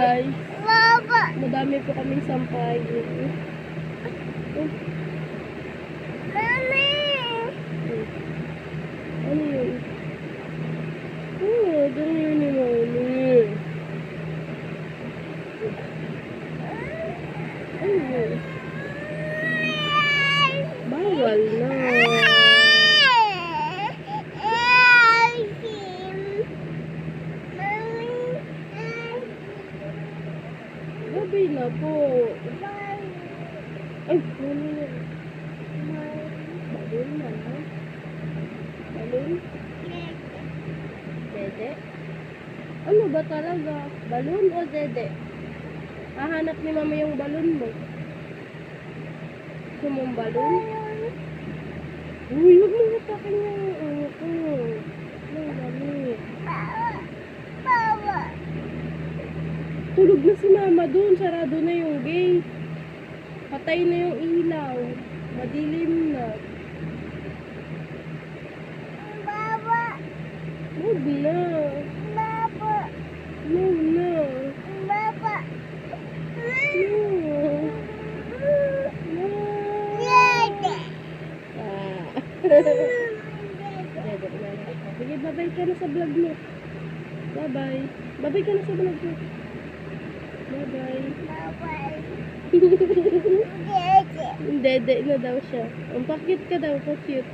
guys. Madami po kaming sampayin. Ano yun? Oh, dami yun ni Mami. Ano yun? Bawal na. Gabi na po. Ay, ano yun? Balon na. Balon? Dede? Ano ba talaga? Balon o dede? Hahanap ni Mama yung balon mo. Gusto mong balon? Uy, huwag mo hatakin yung ano ko. Ang gamit. Tulog na si Mama dun. Sarado na yung gate. Patay na yung ilaw. Madilim na. Huwag na. Huwag na. Sige, babay ka na sa vlog mo. Bye-bye. Babay ka na sa vlog mo. Bye-bye. Dede na daw siya. Ang pakit ka daw, pa-cute.